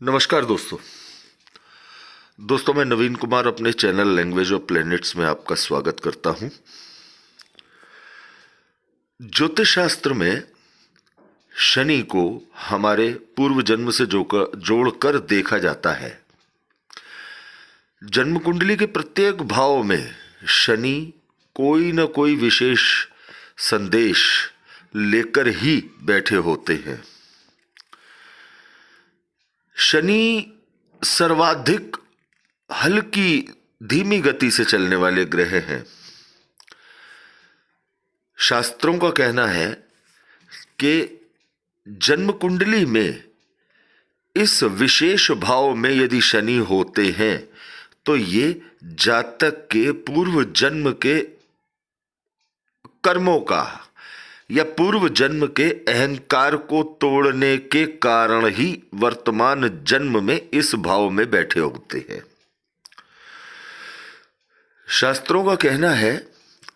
नमस्कार दोस्तों मैं नवीन कुमार अपने चैनल लैंग्वेज ऑफ प्लैनेट्स में आपका स्वागत करता हूं। ज्योतिष शास्त्र में शनि को हमारे पूर्व जन्म से जोड़कर देखा जाता है। जन्म कुंडली के प्रत्येक भाव में शनि कोई न कोई विशेष संदेश लेकर ही बैठे होते हैं। शनि सर्वाधिक हल्की धीमी गति से चलने वाले ग्रह हैं। शास्त्रों का कहना है कि जन्म कुंडली में इस विशेष भाव में यदि शनि होते हैं तो ये जातक के पूर्व जन्म के कर्मों का या पूर्व जन्म के अहंकार को तोड़ने के कारण ही वर्तमान जन्म में इस भाव में बैठे होते हैं। शास्त्रों का कहना है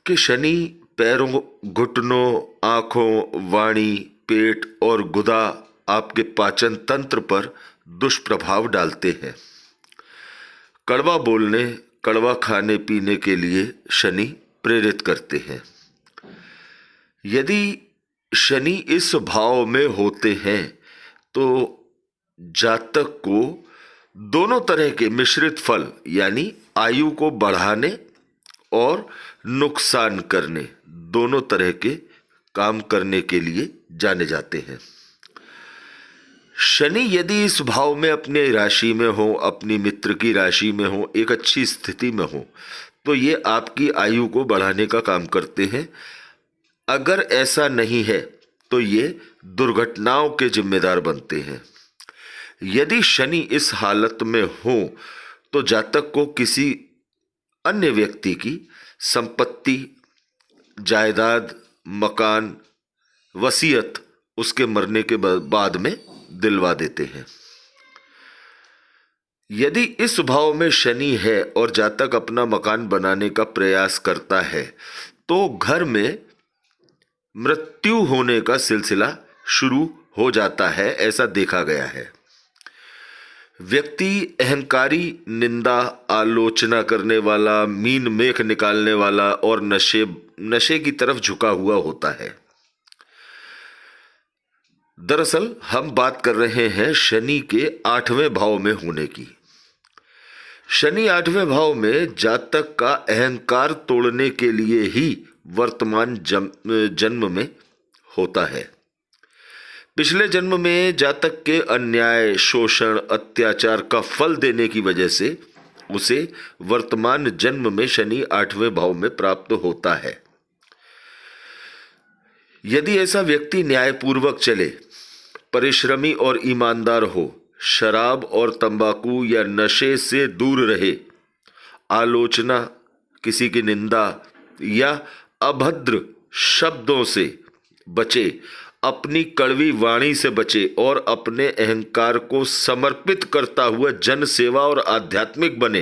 कि शनि पैरों, घुटनों, आंखों, वाणी, पेट और गुदा आपके पाचन तंत्र पर दुष्प्रभाव डालते हैं। कड़वा बोलने, कड़वा खाने पीने के लिए शनि प्रेरित करते हैं। यदि शनि इस भाव में होते हैं तो जातक को दोनों तरह के मिश्रित फल यानी आयु को बढ़ाने और नुकसान करने दोनों तरह के काम करने के लिए जाने जाते हैं। शनि यदि इस भाव में अपने राशि में हो, अपनी मित्र की राशि में हो, एक अच्छी स्थिति में हो तो ये आपकी आयु को बढ़ाने का काम करते हैं। अगर ऐसा नहीं है तो ये दुर्घटनाओं के जिम्मेदार बनते हैं। यदि शनि इस हालत में हो तो जातक को किसी अन्य व्यक्ति की संपत्ति, जायदाद, मकान, वसीयत उसके मरने के बाद में दिलवा देते हैं। यदि इस भाव में शनि है और जातक अपना मकान बनाने का प्रयास करता है तो घर में मृत्यु होने का सिलसिला शुरू हो जाता है, ऐसा देखा गया है। व्यक्ति अहंकारी, निंदा, आलोचना करने वाला, मीन मेख निकालने वाला और नशे की तरफ झुका हुआ होता है। दरअसल हम बात कर रहे हैं शनि के 8वें भाव में होने की। शनि 8वें भाव में जातक का अहंकार तोड़ने के लिए ही वर्तमान जन्म में होता है। पिछले जन्म में जातक के अन्याय, शोषण, अत्याचार का फल देने की वजह से उसे वर्तमान जन्म में शनि 8वें भाव में प्राप्त होता है। यदि ऐसा व्यक्ति न्यायपूर्वक चले, परिश्रमी और ईमानदार हो, शराब और तंबाकू या नशे से दूर रहे, आलोचना, किसी की निंदा या अभद्र शब्दों से बचे, अपनी कड़वी वाणी से बचे और अपने अहंकार को समर्पित करता हुआ जन सेवा और आध्यात्मिक बने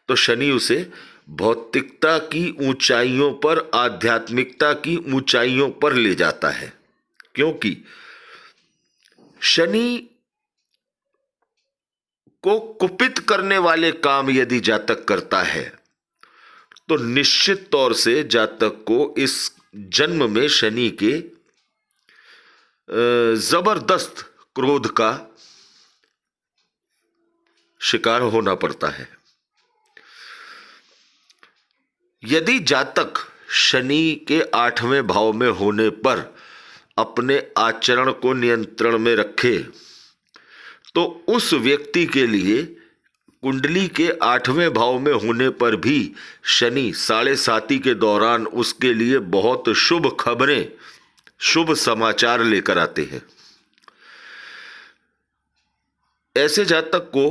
तो शनि उसे भौतिकता की ऊंचाइयों पर, आध्यात्मिकता की ऊंचाइयों पर ले जाता है। क्योंकि शनि को कुपित करने वाले काम यदि जातक करता है तो निश्चित तौर से जातक को इस जन्म में शनि के जबरदस्त क्रोध का शिकार होना पड़ता है। यदि जातक शनि के 8वें भाव में होने पर अपने आचरण को नियंत्रण में रखे तो उस व्यक्ति के लिए कुंडली के 8वें भाव में होने पर भी शनि 7.5 के दौरान उसके लिए बहुत शुभ खबरें, शुभ समाचार लेकर आते हैं। ऐसे जातक को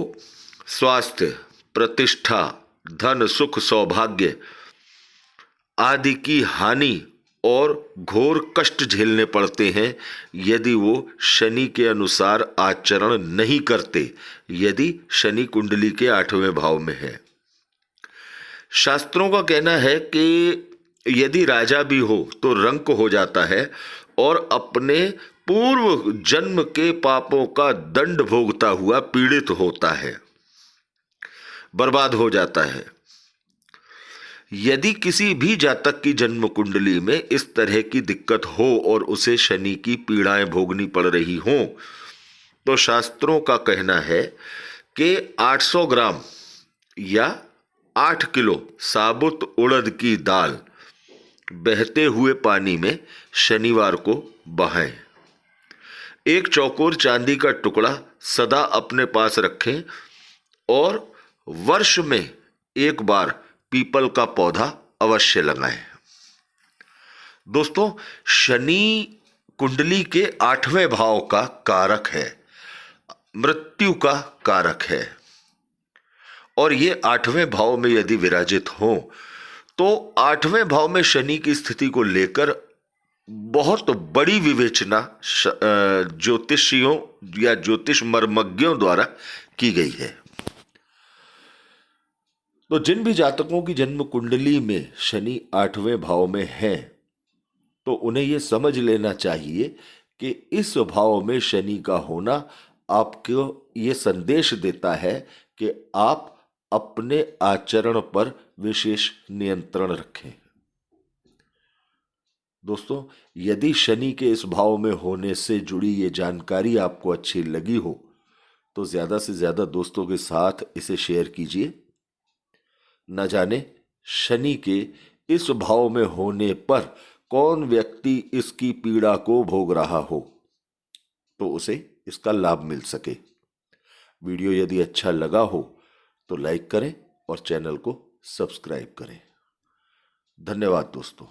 स्वास्थ्य, प्रतिष्ठा, धन, सुख, सौभाग्य आदि की हानि और घोर कष्ट झेलने पड़ते हैं यदि वो शनि के अनुसार आचरण नहीं करते, यदि शनि कुंडली के 8वें भाव में है। शास्त्रों का कहना है कि यदि राजा भी हो तो रंक हो जाता है और अपने पूर्व जन्म के पापों का दंड भोगता हुआ पीड़ित होता है, बर्बाद हो जाता है। यदि किसी भी जातक की जन्म कुंडली में इस तरह की दिक्कत हो और उसे शनि की पीड़ाएं भोगनी पड़ रही हों, तो शास्त्रों का कहना है कि 800 ग्राम या 8 किलो साबुत उड़द की दाल बहते हुए पानी में शनिवार को बहाएं। एक चौकोर चांदी का टुकड़ा सदा अपने पास रखें और वर्ष में एक बार पीपल का पौधा अवश्य लगाएं। दोस्तों, शनि कुंडली के 8वें भाव का कारक है, मृत्यु का कारक है, और ये 8वें भाव में यदि विराजित हो तो 8वें भाव में शनि की स्थिति को लेकर बहुत बड़ी विवेचना ज्योतिषियों या ज्योतिष मर्मज्ञों द्वारा की गई है। तो जिन भी जातकों की जन्म कुंडली में शनि 8वें भाव में है, तो उन्हें यह समझ लेना चाहिए कि इस भाव में शनि का होना आपको ये संदेश देता है कि आप अपने आचरण पर विशेष नियंत्रण रखें। दोस्तों, यदि शनि के इस भाव में होने से जुड़ी ये जानकारी आपको अच्छी लगी हो तो ज्यादा से ज्यादा दोस्तों के साथ इसे शेयर कीजिए। न जाने शनि के इस भाव में होने पर कौन व्यक्ति इसकी पीड़ा को भोग रहा हो, तो उसे इसका लाभ मिल सके। वीडियो यदि अच्छा लगा हो तो लाइक करें और चैनल को सब्सक्राइब करें। धन्यवाद दोस्तों।